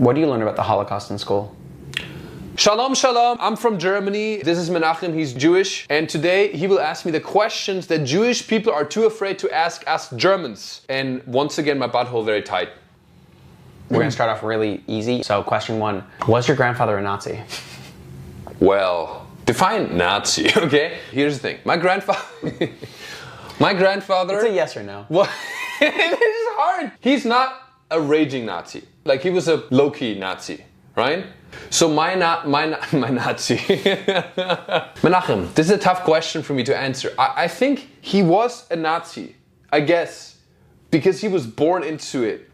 What do you learn about the Holocaust in school? Shalom, shalom. I'm from Germany. This is Menachem. He's Jewish. And today he will ask me the questions that Jewish people are too afraid to ask us Germans. And once again, my butthole very tight. We're going to start off really easy. So question 1, was your grandfather a Nazi? Well, define Nazi, okay? Here's the thing. My grandfather... It's a yes or no. Well, it is hard. He's not a raging Nazi. Like, he was a low-key Nazi, right? So my Nazi. Menachem, this is a tough question for me to answer. I think he was a Nazi, I guess, because he was born into it.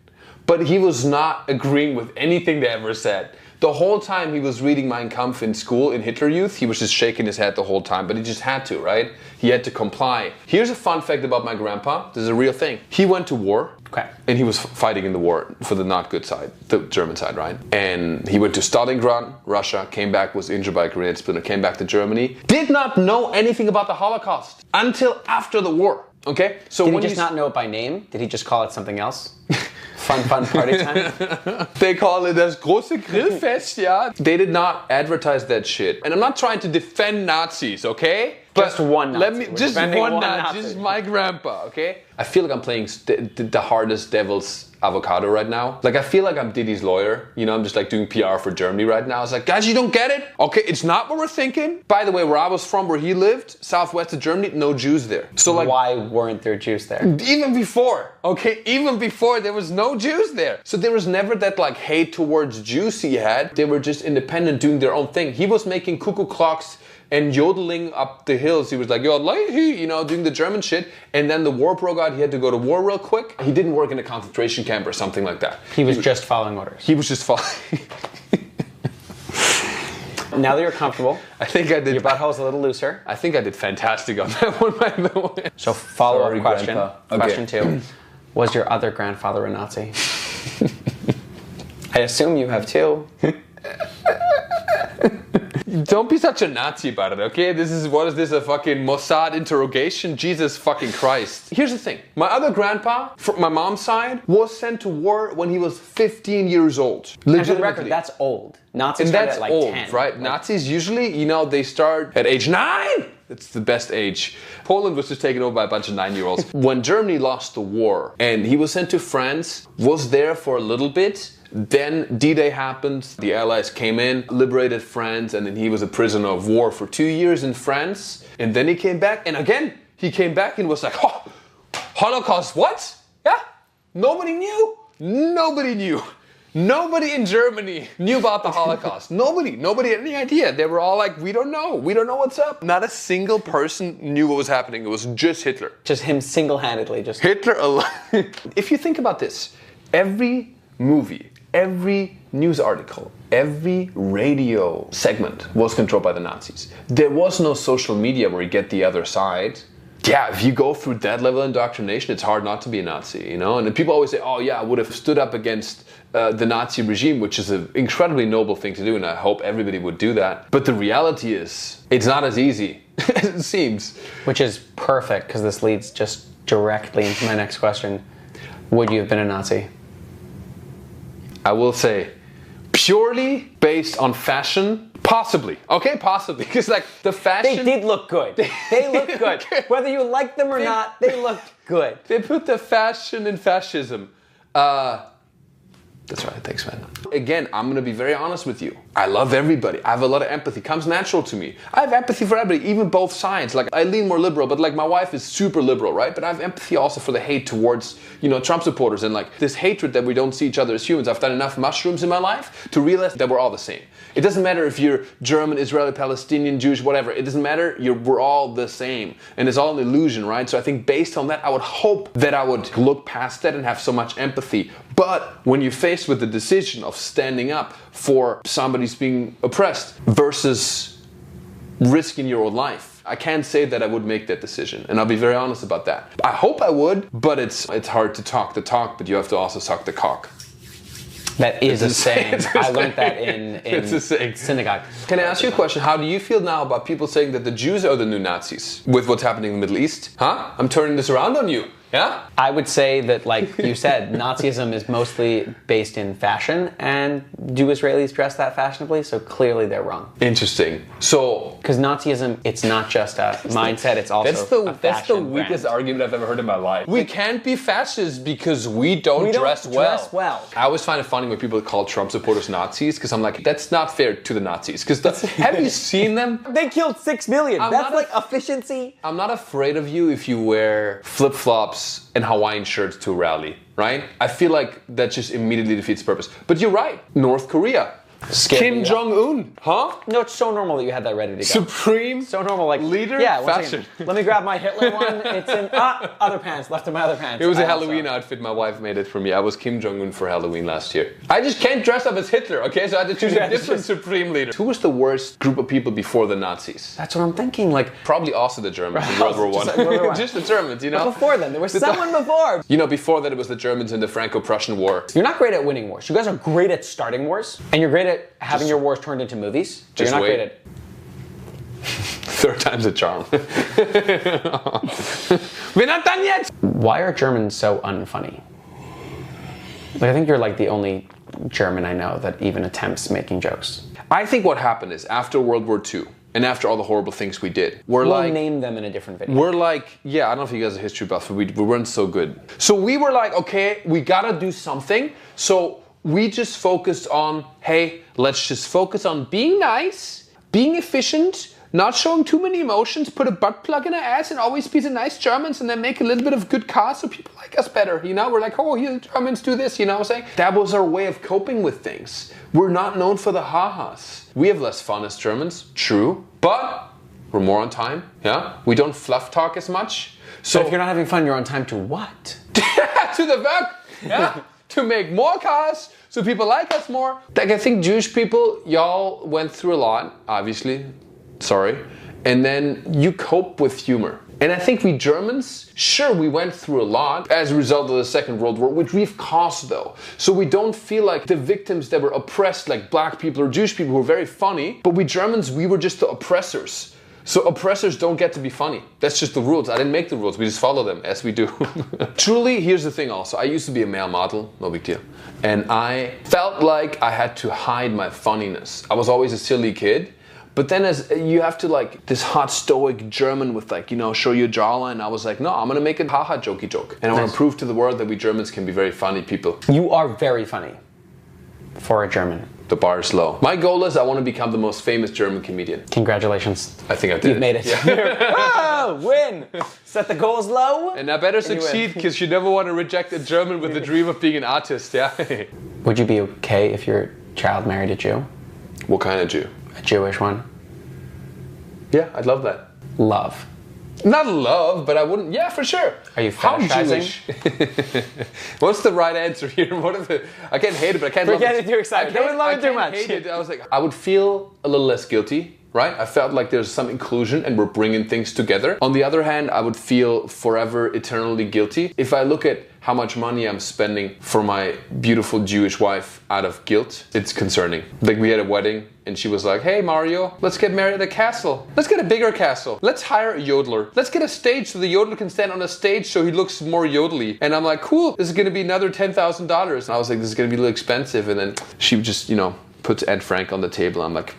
But he was not agreeing with anything they ever said. The whole time he was reading Mein Kampf in school, in Hitler Youth, he was just shaking his head the whole time, but he just had to, right? He had to comply. Here's a fun fact about my grandpa. This is a real thing. He went to war. Okay. And he was fighting in the war for the not good side, the German side, right? And he went to Stalingrad, Russia, came back, was injured by a grenade splinter, came back to Germany. Did not know anything about the Holocaust until after the war, okay? So Did he just not know it by name? Did he just call it something else? Fun party time? They call it das große Grillfest, yeah. They did not advertise that shit. And I'm not trying to defend Nazis, okay? But just one Nazi. Just one Nazi. Just my grandpa, okay? I feel like I'm playing the hardest devil's avocado right now. Like, I feel like I'm Diddy's lawyer. You know, I'm just like doing PR for Germany right now. It's like, guys, you don't get it? Okay, it's not what we're thinking. By the way, where I was from, where he lived, southwest of Germany, no Jews there. So like, why weren't there Jews there? Even before, okay? Even before, there was no Jews there. So there was never that like hate towards Jews he had. They were just independent, doing their own thing. He was making cuckoo clocks and yodeling up the hills. He was like, you know, doing the German shit. And then the war broke out. He had to go to war real quick. He didn't work in a concentration camp or something like that. He was just following orders. He was just following. Now that you're comfortable, I think I did. Your butthole's a little looser. I think I did fantastic on that one, by the way. So follow-up question. Grandpa. Question 2. Was your other grandfather a Nazi? I assume you have 2. Don't be such a Nazi about it, okay? What is this, a fucking Mossad interrogation? Jesus fucking Christ. Here's the thing. My other grandpa, from my mom's side, was sent to war when he was 15 years old. And for the record, that's old. Nazis start at like old, 10. Right? Like, Nazis usually, you know, they start at age 9. That's the best age. Poland was just taken over by a bunch of 9-year-olds. When Germany lost the war and he was sent to France, was there for a little bit. Then D-Day happened, the Allies came in, liberated France, and then he was a prisoner of war for 2 years in France. And then he came back, and again, he came back and was like, oh, Holocaust, what? Yeah, nobody knew. Nobody knew. Nobody in Germany knew about the Holocaust. Nobody had any idea. They were all like, we don't know what's up. Not a single person knew what was happening. It was just Hitler. Just him single-handedly, just... Hitler alone. If you think about this, every movie, every news article, every radio segment was controlled by the Nazis. There was no social media where you get the other side. Yeah, if you go through that level of indoctrination, it's hard not to be a Nazi, you know? And people always say, oh yeah, I would have stood up against the Nazi regime, which is an incredibly noble thing to do, and I hope everybody would do that. But the reality is, it's not as easy as it seems. Which is perfect, because this leads just directly into my next question. Would you have been a Nazi? I will say, purely based on fashion, possibly. Okay, possibly. Because like the fashion... They did look good. They looked good. Whether you liked them or not, they looked good. They put the fashion in fascism. That's right, thanks man. Again, I'm gonna be very honest with you. I love everybody. I have a lot of empathy. It comes natural to me. I have empathy for everybody, even both sides. Like, I lean more liberal, but like my wife is super liberal, right? But I have empathy also for the hate towards, you know, Trump supporters and like this hatred that we don't see each other as humans. I've done enough mushrooms in my life to realize that we're all the same. It doesn't matter if you're German, Israeli, Palestinian, Jewish, whatever. It doesn't matter. We're all the same. And it's all an illusion, right? So I think based on that, I would hope that I would look past that and have so much empathy. But when you're faced with the decision of standing up for somebody's being oppressed versus risking your own life, I can't say that I would make that decision. And I'll be very honest about that. I hope I would, but it's hard to talk the talk, but you have to also suck the cock. That is a saying. I learned that in synagogue. Can I ask you a question? How do you feel now about people saying that the Jews are the new Nazis with what's happening in the Middle East? Huh? I'm turning this around on you. Yeah? I would say that, like you said, Nazism is mostly based in fashion, and do Israelis dress that fashionably? So clearly they're wrong. Interesting. So Because Nazism, it's not just a mindset, it's also a fashion that's the weakest brand. argument I've ever heard in my life. We can't be fascists because we don't dress well. I always find it funny when people call Trump supporters Nazis, because I'm like, that's not fair to the Nazis. Because have you seen them? They killed 6 million. I'm That's not like efficiency. I'm not afraid of you if you wear flip-flops and Hawaiian shirts to a rally, right? I feel like that just immediately defeats purpose. But you're right. North Korea. Kim Jong-un, huh? No, it's so normal that you had that ready to go. Supreme So normal, like leader. Yeah, one fashion. second. Let me grab my Hitler one. It's in other pants, left in my other pants. It was a I also- Halloween outfit. My wife made it for me. I was Kim Jong-un for Halloween last year. I just can't dress up as Hitler, okay? So I had to choose a different supreme leader. Who was the worst group of people before the Nazis? That's what I'm thinking. Like Probably also the Germans in World War Just One. like World War I. Just the Germans, you know? before then, there was someone before. You know, before that it was the Germans in the Franco-Prussian War. You're not great at winning wars. You guys are great at starting wars, and you're great at having your wars turned into movies. But just you're not wait. great at. Third time's a charm. We're not done yet! Why are Germans so unfunny? Like, I think you're like the only German I know that even attempts making jokes. I think what happened is after World War II and after all the horrible things we did, We'll name them in a different video. we're like, yeah, I don't know if you guys are history buffs, but we weren't so good. So we were like, okay, we gotta do something. So we just focused on, hey, let's just focus on being nice, being efficient, not showing too many emotions, put a butt plug in our ass and always be the nice Germans and then make a little bit of good cars so people like us better, you know? We're like, oh, here the Germans do this, you know what I'm saying? That was our way of coping with things. We're not known for the ha-has. We have less fun as Germans, true, but we're more on time, yeah? We don't fluff talk as much. So if you're not having fun, you're on time to what? to the work, yeah? To make more cars so people like us more. Like, I think Jewish people, y'all went through a lot, obviously. Sorry. And then you cope with humor. And I think we Germans, sure, we went through a lot as a result of the Second World War, which we've caused though. So we don't feel like the victims that were oppressed, like black people or Jewish people, who were very funny. But we Germans, we were just the oppressors. So oppressors don't get to be funny. That's just the rules. I didn't make the rules. We just follow them as we do. Truly, here's the thing also. I used to be a male model. No big deal. And I felt like I had to hide my funniness. I was always a silly kid. But then as you have to like this hot stoic German with like, you know, show your jawline. I was like, no, I'm gonna make a haha jokey joke. And I want to prove to the world that we Germans can be very funny people. You are very funny for a German. The bar is low. My goal is I want to become the most famous German comedian. Congratulations. I think I did. You've made it. Yeah. Oh, win! Set the goals low. And I better succeed because you never want to reject a German with the dream of being an artist, yeah? Would you be okay if your child married a Jew? What kind of Jew? A Jewish one? Yeah, I'd love that. Love. Not love, but I wouldn't. Yeah, for sure. Are you How fetishizing? Jewish? What's the right answer here? What are the? I can't hate it, but I can't We're love it. getting too excited. Don't love it too much. Hate it. I was like, I would feel a little less guilty, right? I felt like there's some inclusion and we're bringing things together. On the other hand, I would feel forever, eternally guilty if I look at how much money I'm spending for my beautiful Jewish wife out of guilt. It's concerning. Like, we had a wedding and she was like, hey Mario, let's get married at a castle. Let's get a bigger castle. Let's hire a yodeler. Let's get a stage so the yodeler can stand on a stage so he looks more yodely. And I'm like, cool, this is gonna be another $10,000. And I was like, this is gonna be a little expensive. And then she just, you know, puts Ed Frank on the table. I'm like,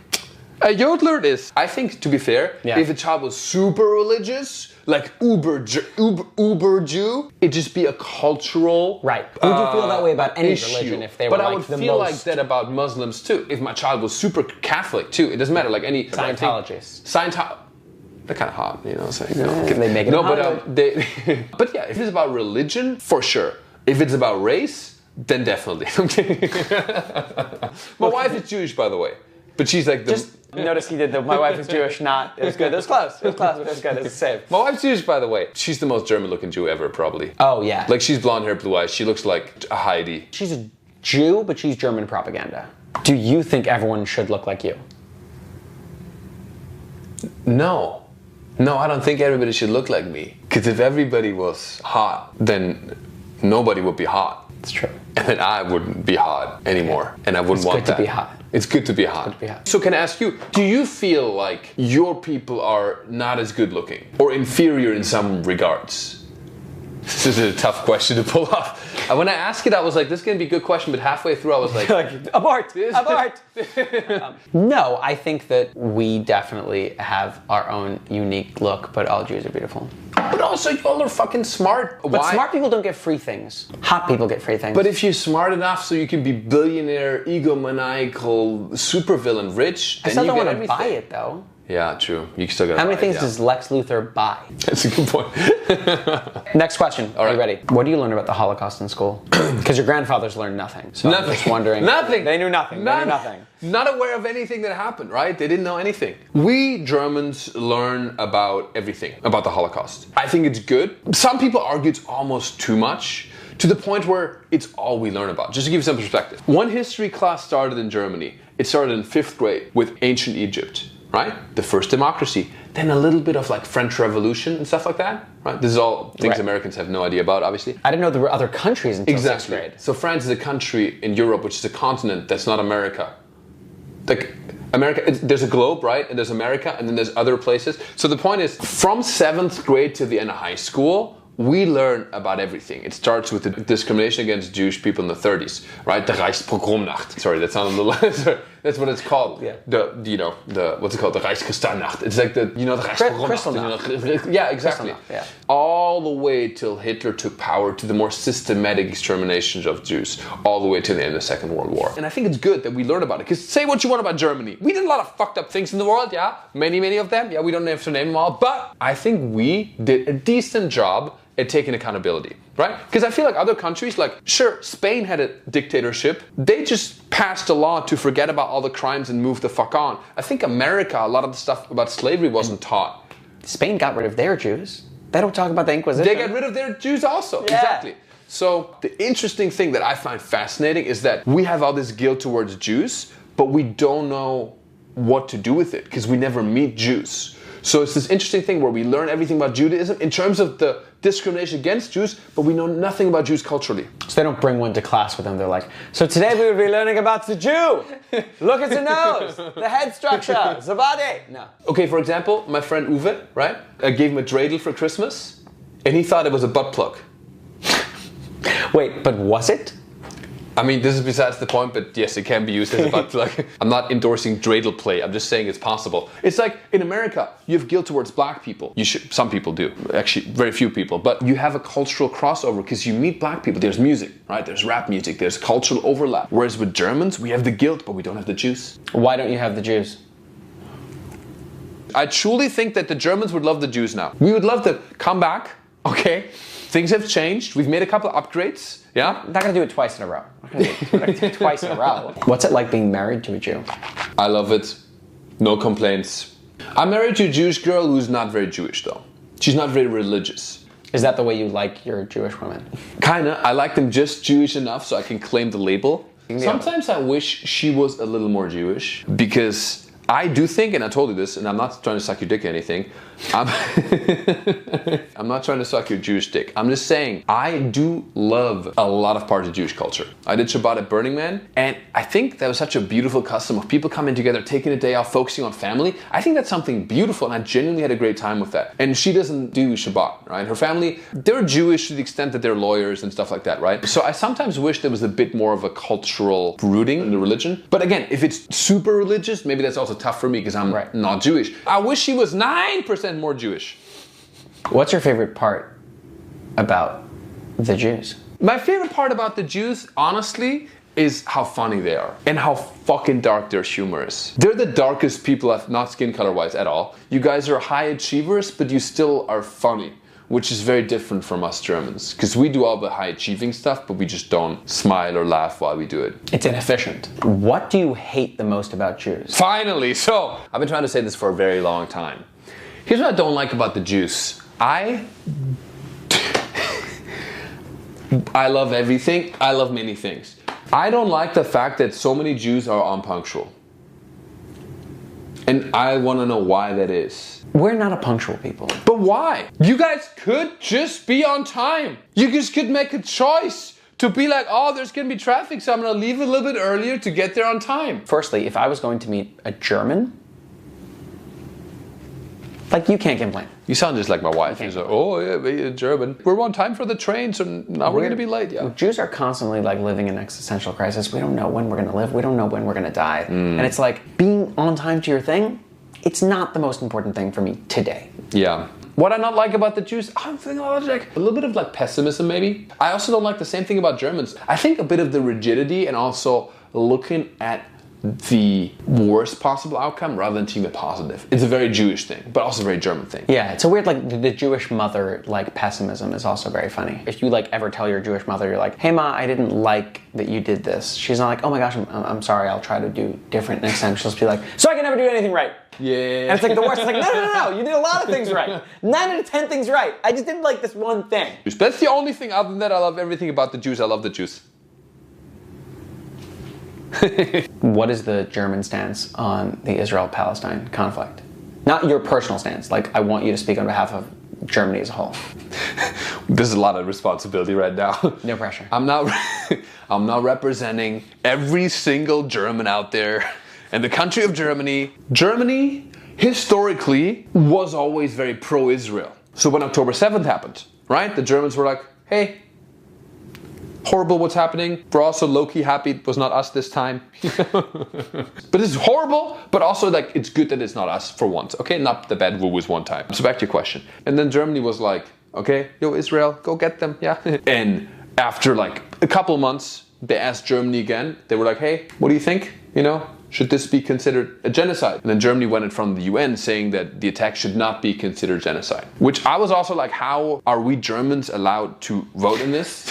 a yodeler it is. I think, to be fair, if a child was super religious, like uber Jew, it'd just be a cultural Right. Would you feel that way about any issue. religion if they were but like I would the feel most... like that about Muslims too. If my child was super Catholic too, it doesn't matter. Like any Scientologists. They're kind of hot, you know what I'm saying? They make it no, Hollywood. but but yeah, if it's about religion, for sure. If it's about race, then definitely. My wife is Jewish, by the way, but she's like the. Notice he did the my wife is Jewish, not... It was good. It was close. It was close, but it was good. It was safe. My wife's Jewish, by the way. She's the most German-looking Jew ever, probably. Oh, yeah. Like, she's blonde hair, blue eyes. She looks like a Heidi. She's a Jew, but she's German propaganda. Do you think everyone should look like you? No. No, I don't think everybody should look like me. Because if everybody was hot, then nobody would be hot. It's true. And then I wouldn't be hot anymore. And I wouldn't want that. It's good to be hot. It's good to be hot. Good to be hot. So can I ask you, do you feel like your people are not as good looking? Or inferior in some regards? This is a tough question to pull off. When I asked it, I was like, this is going to be a good question, but halfway through, I was like, abort! No, I think that we definitely have our own unique look, but all Jews are beautiful. But also, you all are fucking smart. But smart people don't get free things. Hot people get free things. But if you're smart enough so you can be billionaire, egomaniacal, supervillain, rich, then I still you don't get want to everything. buy it, though. Yeah, true. You still got. How many things does Lex Luthor buy? That's a good point. Next question. All right. Are you ready? What do you learn about the Holocaust in school? Because your grandfathers learned nothing. So Nothing. I'm just wondering. Nothing. They knew nothing. They knew nothing. Not aware of anything that happened, right? They didn't know anything. We Germans learn about everything, about the Holocaust. I think it's good. Some people argue it's almost too much, to the point where it's all we learn about. Just to give you some perspective. One history class started in Germany. It started in 5th grade with ancient Egypt. Right? The first democracy. Then a little bit of like French Revolution and stuff like that. Right? This is all things Americans have no idea about, obviously. I didn't know there were other countries until 6th grade. So France is a country in Europe, which is a continent that's not America. Like America, there's a globe, right? And there's America, and then there's other places. So the point is, from 7th grade to the end of high school, we learn about everything. It starts with the discrimination against Jewish people in the 30s, right? The Reichspogromnacht. Sorry, that sounded a little. Sorry, that's what it's called. Yeah. What's it called? The Reichskristallnacht. It's like the Reichspogromnacht. Yeah, exactly. Yeah. All the way till Hitler took power, to the more systematic exterminations of Jews, all the way to the end of the Second World War. And I think it's good that we learn about it. Because say what you want about Germany, we did a lot of fucked up things in the world. Yeah, many of them. Yeah, we don't have to name them all, but I think we did a decent job at taking accountability, right? Because I feel like other countries, like, sure, Spain had a dictatorship. They just passed a law to forget about all the crimes and move the fuck on. I think America, a lot of the stuff about slavery wasn't taught. Spain got rid of their Jews. They don't talk about the Inquisition. They got rid of their Jews also, exactly. So the interesting thing that I find fascinating is that we have all this guilt towards Jews, but we don't know what to do with it because we never meet Jews. So it's this interesting thing where we learn everything about Judaism in terms of the discrimination against Jews, but we know nothing about Jews culturally. So they don't bring one to class with them. They're like, so today we will be learning about the Jew. Look at the nose, the head structure, the body. No. Okay, for example, my friend Uwe, right? I gave him a dreidel for Christmas, and he thought it was a butt plug. Wait, but was it? I mean, this is besides the point, but yes, it can be used as a butt plug. I'm not endorsing dreidel play. I'm just saying it's possible. It's like in America, you have guilt towards black people. Some people do. Actually, very few people. But you have a cultural crossover because you meet black people. There's music, right? There's rap music. There's cultural overlap. Whereas with Germans, we have the guilt, but we don't have the Jews. Why don't you have the Jews? I truly think that the Germans would love the Jews now. We would love to come back, okay? Things have changed. We've made a couple of upgrades. Yeah? I'm not going to do it twice in a row. We're going to do it twice in a row. What's it like being married to a Jew? I love it. No complaints. I'm married to a Jewish girl who's not very Jewish, though. She's not very religious. Is that the way you like your Jewish women? Kinda. I like them just Jewish enough so I can claim the label. Yeah. Sometimes I wish she was a little more Jewish because I do think, and I told you this, and I'm not trying to suck your dick or anything. I'm not trying to suck your Jewish dick. I'm just saying, I do love a lot of parts of Jewish culture. I did Shabbat at Burning Man, and I think that was such a beautiful custom of people coming together, taking a day off, focusing on family. I think that's something beautiful, and I genuinely had a great time with that. And she doesn't do Shabbat, right? Her family, they're Jewish to the extent that they're lawyers and stuff like that, right? So I sometimes wish there was a bit more of a cultural rooting in the religion. But again, if it's super religious, maybe that's also tough for me because I'm not Jewish. I wish she was 9% more Jewish. What's your favorite part about the Jews? My favorite part about the Jews, honestly, is how funny they are and how fucking dark their humor is. They're the darkest people, not skin color wise at all. You guys are high achievers, but you still are funny, which is very different from us Germans. Because we do all the high achieving stuff, but we just don't smile or laugh while we do it. It's inefficient. What do you hate the most about Jews? Finally, so I've been trying to say this for a very long time. Here's what I don't like about the Jews. I love everything. I love many things. I don't like the fact that so many Jews are unpunctual. And I want to know why that is. We're not a punctual people. But why? You guys could just be on time. You just could make a choice to be like, oh, there's going to be traffic, so I'm going to leave a little bit earlier to get there on time. Firstly, if I was going to meet a German, Like, you can't complain. You sound just like my wife. She's like, oh yeah, we're German. We're on time for the train, so now we're going to be late. Yeah. Jews are constantly like living in existential crisis. We don't know when we're going to live. We don't know when we're going to die. And it's like, being on time to your thing, it's not the most important thing for me today. Yeah. What I not like about the Jews, I'm thinking like a little bit of like pessimism maybe. I also don't like the same thing about Germans. I think a bit of the rigidity and also looking at the worst possible outcome rather than seeing the positive. It's a very Jewish thing, but also a very German thing. Yeah, it's a weird, like, the Jewish mother, like, pessimism is also very funny. If you, like, ever tell your Jewish mother, you're like, hey, Ma, I didn't like that you did this. She's not like, oh my gosh, I'm sorry, I'll try to do different next time. She'll just be like, so I can never do anything right. Yeah. And it's like the worst. It's like, no, you did a lot of things right. 9 out of 10 things right. I just didn't like this one thing. That's the only thing. Other than that, I love everything about the Jews. I love the Jews. What is the German stance on the Israel-Palestine conflict? Not your personal stance. Like, I want you to speak on behalf of Germany as a whole. There's a lot of responsibility right now. No pressure. I'm not representing every single German out there and the country of Germany. Germany, historically, was always very pro-Israel. So when October 7th happened, right? The Germans were like, hey, horrible what's happening. We're also low-key happy it was not us this time. But it's horrible, but also like it's good that it's not us for once. Okay, not the bad woo was one time. So back to your question. And then Germany was like, okay, yo, Israel, go get them, yeah. And after like a couple months, they asked Germany again. They were like, hey, what do you think? You know, should this be considered a genocide? And then Germany went in front of the UN saying that the attack should not be considered genocide. Which I was also like, how are we Germans allowed to vote in this?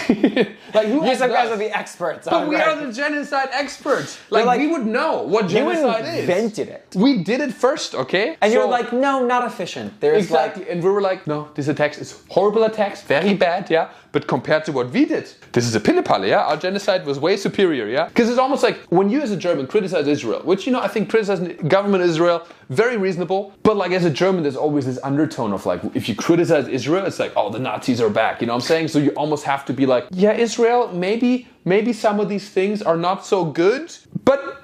Like, who You guys are the experts. But we are the genocide experts. Like we would know what genocide is. You invented it. We did it first, okay? And you're like, no, not efficient. There's exactly. And we were like, no, this attack is horrible attacks, very bad, yeah. But compared to what we did, this is a pille-palle, yeah? Our genocide was way superior, yeah? Because it's almost like when you as a German criticize Israel, which, you know, I think criticizing government Israel, very reasonable. But like as a German, there's always this undertone of like, if you criticize Israel, it's like, oh, the Nazis are back, you know what I'm saying? So you almost have to be like, yeah, Israel, maybe some of these things are not so good, but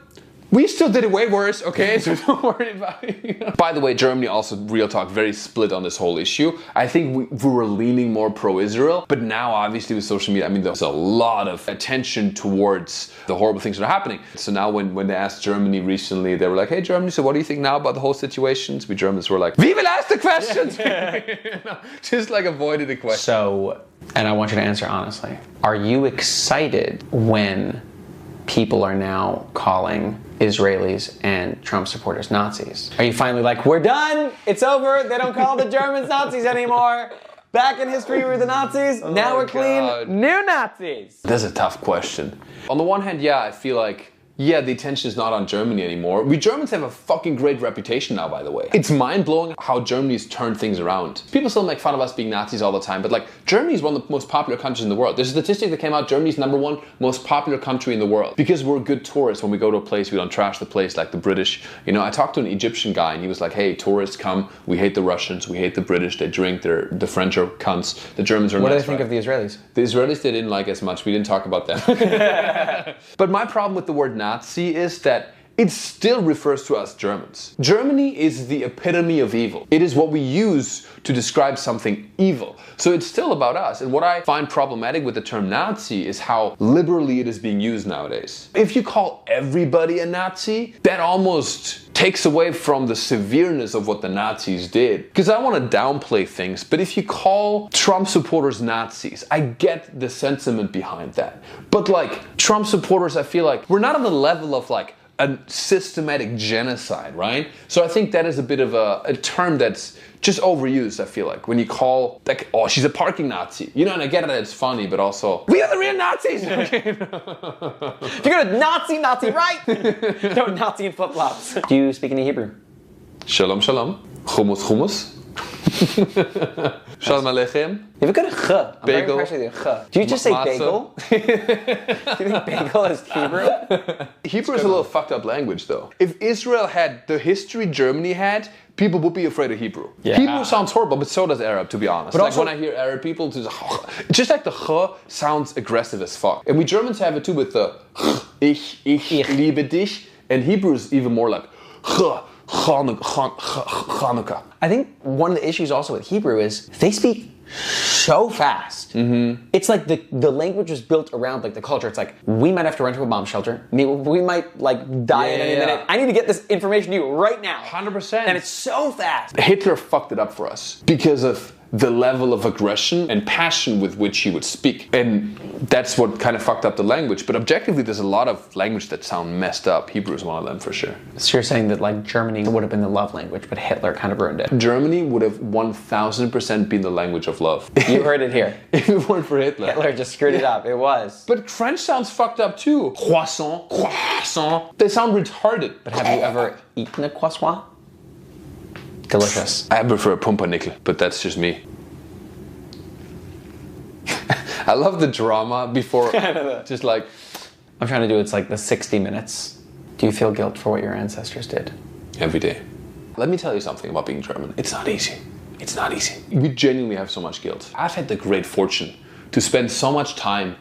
we still did it way worse, okay? So don't worry about it. You know? By the way, Germany also, real talk, very split on this whole issue. I think we were leaning more pro-Israel, but now obviously with social media, I mean, there's a lot of attention towards the horrible things that are happening. So now when they asked Germany recently, they were like, hey, Germany, so what do you think now about the whole situation? We Germans were like, we will ask the questions! You know, just like avoided the question. So, and I want you to answer honestly. Are you excited when people are now calling Israelis and Trump supporters Nazis? Are you finally like, we're done, it's over, they don't call the Germans Nazis anymore, back in history we were the Nazis, now we're clean, new Nazis? That's a tough question. On the one hand, yeah, I feel like, yeah, the attention is not on Germany anymore. We Germans have a fucking great reputation now, by the way. It's mind-blowing how Germany's turned things around. People still make fun of us being Nazis all the time, but like, Germany is one of the most popular countries in the world. There's a statistic that came out, Germany's #1 most popular country in the world. Because we're good tourists. When we go to a place, we don't trash the place like the British. You know, I talked to an Egyptian guy and he was like, hey, tourists come, we hate the Russians, we hate the British, they drink, the French are cunts, the Germans are nuts. What do they think of the Israelis? The Israelis, they didn't like as much. We didn't talk about them. But my problem with the word Nazi is that it still refers to us Germans. Germany is the epitome of evil. It is what we use to describe something evil. So it's still about us. And what I find problematic with the term Nazi is how liberally it is being used nowadays. If you call everybody a Nazi, that almost takes away from the severeness of what the Nazis did. Because I want to downplay things, but if you call Trump supporters Nazis, I get the sentiment behind that. But like, Trump supporters, I feel like we're not on the level of like a systematic genocide, right? So I think that is a bit of a term that's just overused, I feel like. When you call, like, oh, she's a parking Nazi. You know, and I get that it's funny, but also, we are the real Nazis! If you're gonna Nazi right? No, Nazi in flip-flops. Do you speak any Hebrew? Shalom, shalom. Hummus, hummus. Shalom aleichem. You have a good ch. I'm Bagel. very impressed with your ch. Do you just say bagel? Do you think bagel is Hebrew? Hebrew is a little fucked up language, though. If Israel had the history Germany had, people would be afraid of Hebrew. Yeah. Hebrew sounds horrible, but so does Arab, to be honest. But like when I hear Arab people, just like the ch sounds aggressive as fuck. And we Germans have it too with the ich liebe dich. And Hebrew is even more like ch. Chanukah. I think one of the issues also with Hebrew is they speak so fast. Mm-hmm. It's like the language was built around like the culture. It's like, we might have to run to a bomb shelter. We might like die at any minute. I need to get this information to you right now. 100%. And it's so fast. Hitler fucked it up for us because of the level of aggression and passion with which he would speak. And that's what kind of fucked up the language. But objectively, there's a lot of language that sound messed up. Hebrew is one of them for sure. So you're saying that like Germany would have been the love language, but Hitler kind of ruined it. Germany would have 1000% been the language of love. You heard it here. If it weren't for Hitler. Hitler just screwed it up. It was. But French sounds fucked up too. Croissant, croissant. They sound retarded. But have you ever eaten a croissant? Delicious. I prefer pumpernickel, but that's just me. I love the drama before, just like... I'm trying to do it's like the 60 minutes. Do you feel guilt for what your ancestors did? Every day. Let me tell you something about being German. It's not easy. It's not easy. We genuinely have so much guilt. I've had the great fortune to spend so much time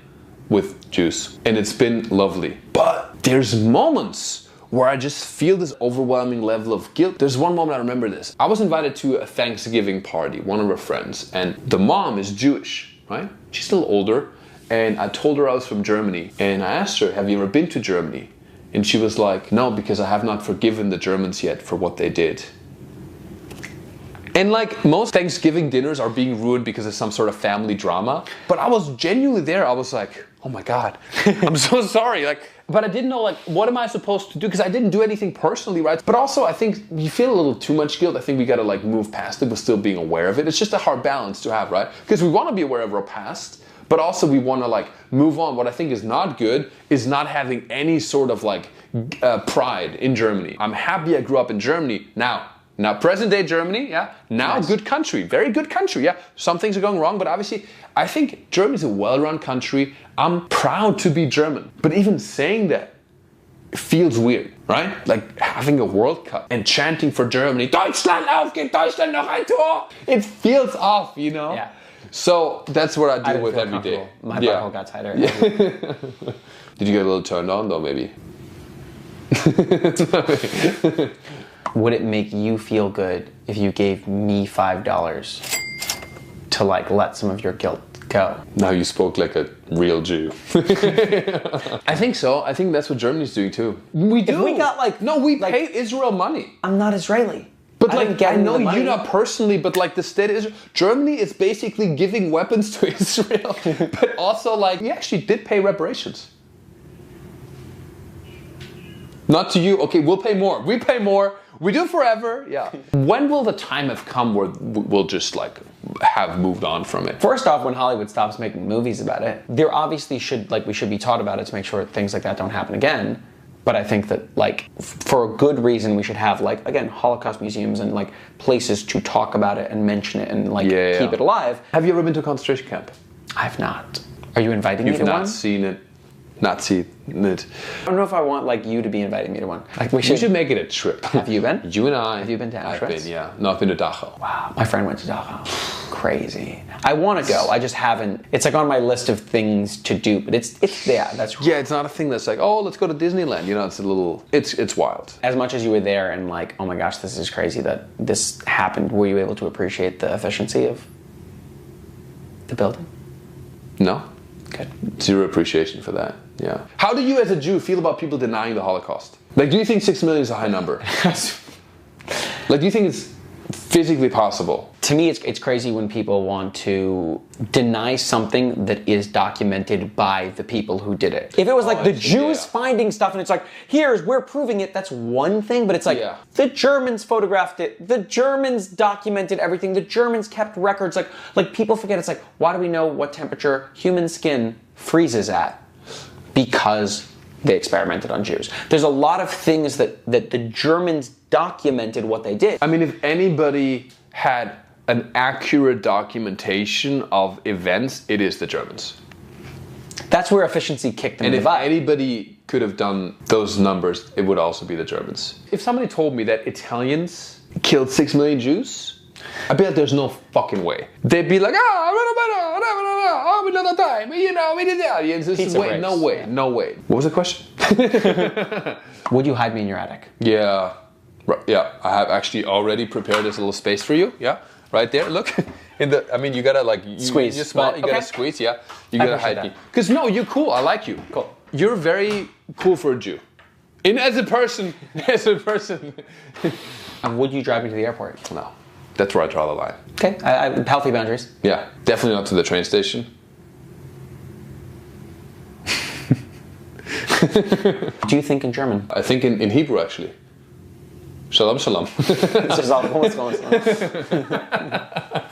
with Jews, and it's been lovely. But there's moments where I just feel this overwhelming level of guilt. There's one moment I remember this. I was invited to a Thanksgiving party, one of her friends, and the mom is Jewish, right? She's a little older, and I told her I was from Germany, and I asked her, have you ever been to Germany? And she was like, no, because I have not forgiven the Germans yet for what they did. And like most Thanksgiving dinners are being ruined because of some sort of family drama, but I was genuinely there. I was like, oh my God, I'm so sorry. Like, but I didn't know like, what am I supposed to do? Because I didn't do anything personally, right? But also I think you feel a little too much guilt. I think we gotta like move past it, but still being aware of it. It's just a hard balance to have, right? Because we wanna be aware of our past, but also we wanna like move on. What I think is not good is not having any sort of like pride in Germany. I'm happy I grew up in Germany. Now, present day Germany, yeah. Now, nice. Good country, very good country, yeah. Some things are going wrong, but obviously, I think Germany's a well-run country. I'm proud to be German. But even saying that feels weird, right? Like having a World Cup and chanting for Germany, Deutschland auf geht Deutschland noch ein Tor. It feels off, you know? Yeah. So that's what I deal with every day. My butthole got tighter. Yeah. Did you get a little turned on though, maybe? Would it make you feel good if you gave me $5 to like let some of your guilt go? Now you spoke like a real Jew. I think so. I think that's what Germany's doing too. We do. If we got like... No, we pay Israel money. I'm not Israeli. But like, I know you not personally, but like the state of Israel, Germany is basically giving weapons to Israel. But also like, we actually did pay reparations. Not to you. Okay, we'll pay more. We pay more. We do forever, yeah. When will the time have come where we'll just like have moved on from it? First off, when Hollywood stops making movies about it, there obviously we should be taught about it to make sure things like that don't happen again. But I think that like for a good reason, we should have like, again, Holocaust museums and like places to talk about it and mention it and like keep it alive. Have you ever been to a concentration camp? I've not. Are you inviting me to one? You've not seen it. Not seen it. I don't know if I want like you to be inviting me to one. Like we should make it a trip. Have you been? You and I. Have you been to Auschwitz? I've been, yeah. No, I've been to Dachau. Wow, my friend went to Dachau. Crazy. I want to go. I just haven't. It's like on my list of things to do, but it's that's yeah. It's not a thing that's like, oh, let's go to Disneyland. You know, it's a little. It's wild. As much as you were there and like, oh my gosh, this is crazy that this happened. Were you able to appreciate the efficiency of the building? No. Good. Zero appreciation for that. Yeah. How do you as a Jew feel about people denying the Holocaust? Like, do you think 6 million is a high number? Like, do you think it's physically possible? To me, it's crazy when people want to deny something that is documented by the people who did it. If it was like the Jews finding stuff and it's like, we're proving it, that's one thing, but it's like, the Germans photographed it, the Germans documented everything, the Germans kept records, like people forget, it's like, why do we know what temperature human skin freezes at? Because they experimented on Jews. There's a lot of things that the Germans documented what they did. I mean, if anybody had an accurate documentation of events, it is the Germans. That's where efficiency kicked them in the vibe. And if anybody could have done those numbers, it would also be the Germans. If somebody told me that Italians killed 6 million Jews, I'd be like, there's no fucking way. They'd be like, another time, you know, we did Italians. No way. What was the question? Would you hide me in your attic? Yeah. Right, yeah, I have actually already prepared this little space for you. Yeah, right there. Look, I mean, you gotta like squeeze. You small. You gotta squeeze. Yeah, you gotta hide me. Because no, you're cool. I like you. Cool. You're very cool for a Jew. As a person. Would you drive me to the airport? No, that's where I draw the line. Okay, healthy boundaries. Yeah, definitely not to the train station. Do you think in German? I think in Hebrew actually. Shalom, shalom.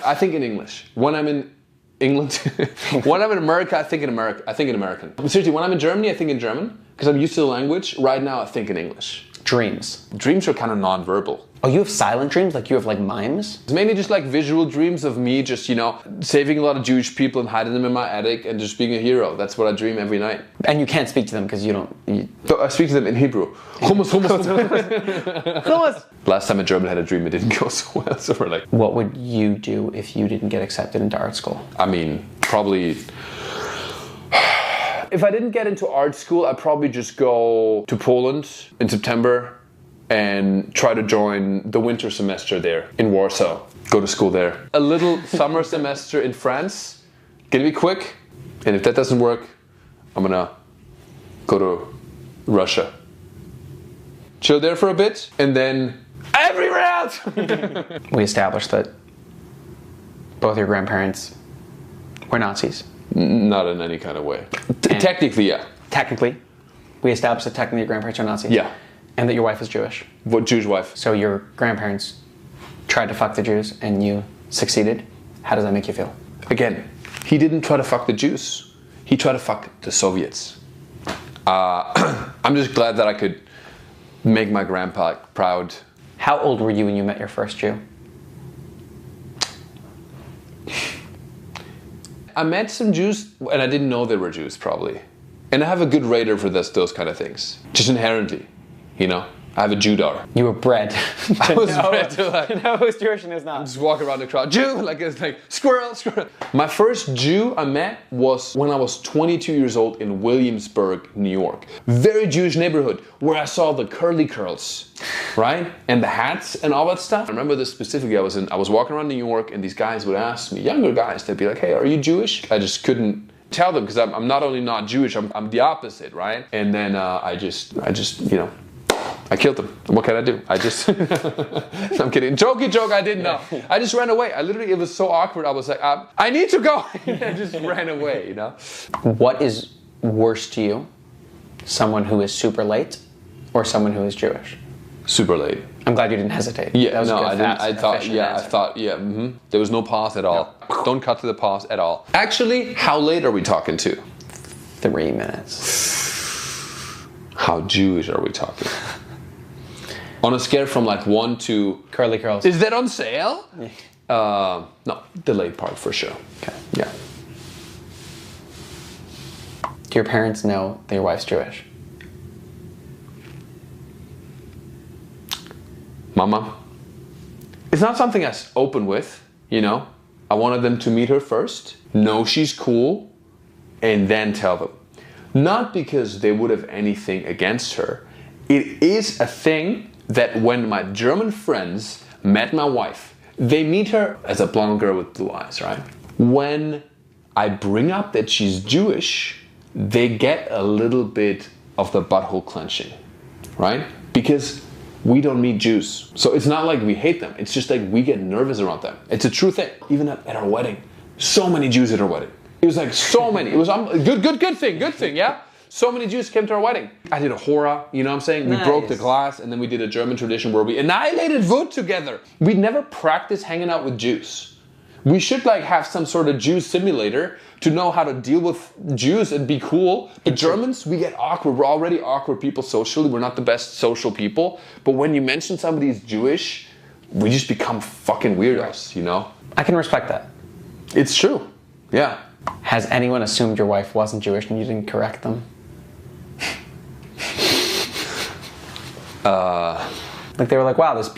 I think in English. When I'm in England, when I'm in America, I think in American. Seriously, when I'm in Germany, I think in German because I'm used to the language. Right now, I think in English. Dreams. Dreams are kind of non-verbal. Oh, you have silent dreams? Like you have like mimes? It's mainly just like visual dreams of me just, saving a lot of Jewish people and hiding them in my attic and just being a hero. That's what I dream every night. And you can't speak to them because you don't... So I speak to them in Hebrew. Hummus, hummus, Hummus. Last time a German had a dream, it didn't go so well. So we're like... What would you do if you didn't get accepted into art school? I mean, probably... If I didn't get into art school, I'd probably just go to Poland in September and try to join the winter semester there in Warsaw. Go to school there. A little summer semester in France. Gonna be quick. And if that doesn't work, I'm gonna go to Russia. Chill there for a bit and then everywhere else! We established that both your grandparents were Nazis. Not in any kind of way. Technically, yeah. Technically. We established that technically your grandparents are Nazis. Yeah. And that your wife is Jewish. What Jewish wife? So your grandparents tried to fuck the Jews and you succeeded. How does that make you feel? Again, he didn't try to fuck the Jews. He tried to fuck the Soviets. I'm just glad that I could make my grandpa proud. How old were you when you met your first Jew? I met some Jews and I didn't know they were Jews probably. And I have a good radar for those kind of things. Just inherently. I have a Judar. You were bred. I was bred to like... know who's Jewish and who's not. Just walk around the crowd. Jew! It's like, squirrel, squirrel. My first Jew I met was when I was 22 years old in Williamsburg, New York. Very Jewish neighborhood where I saw the curly curls, right? And the hats and all that stuff. I remember this specifically. I was walking around New York and these guys would ask me, younger guys, they'd be like, hey, are you Jewish? I just couldn't tell them because I'm not only not Jewish, I'm the opposite, right? And then I just I killed him. What can I do? I'm kidding. Jokey joke, I didn't know. I just ran away. It was so awkward. I was like, I need to go. I just ran away, What is worse to you? Someone who is super late or someone who is Jewish? Super late. I'm glad you didn't hesitate. Yeah, that was no, a good, I thought, There was no pause at all. No. Don't cut to the pause at all. Actually, how late are we talking to? 3 minutes. How Jewish are we talking? On a scale from like 1 to... Curly curls. Is that on sale? No, the late part for sure. Okay. Yeah. Do your parents know that your wife's Jewish? Mama. It's not something I open with, I wanted them to meet her first, know she's cool, and then tell them. Not because they would have anything against her. It is a thing that when my German friends met my wife, they meet her as a blonde girl with blue eyes, right? When I bring up that she's Jewish, they get a little bit of the butthole clenching, right? Because we don't meet Jews. So it's not like we hate them. It's just like we get nervous around them. It's a true thing. Even at our wedding, so many Jews at our wedding. It was like so many. It was good thing, yeah? So many Jews came to our wedding. I did a hora, you know what I'm saying? Nice. We broke the glass and then we did a German tradition where we annihilated wood together. We never practiced hanging out with Jews. We should have some sort of Jew simulator to know how to deal with Jews and be cool. The Germans, we get awkward. We're already awkward people socially. We're not the best social people. But when you mention somebody's Jewish, we just become fucking weirdos, I can respect that. It's true. Yeah. Has anyone assumed your wife wasn't Jewish and you didn't correct them? They were like, wow, this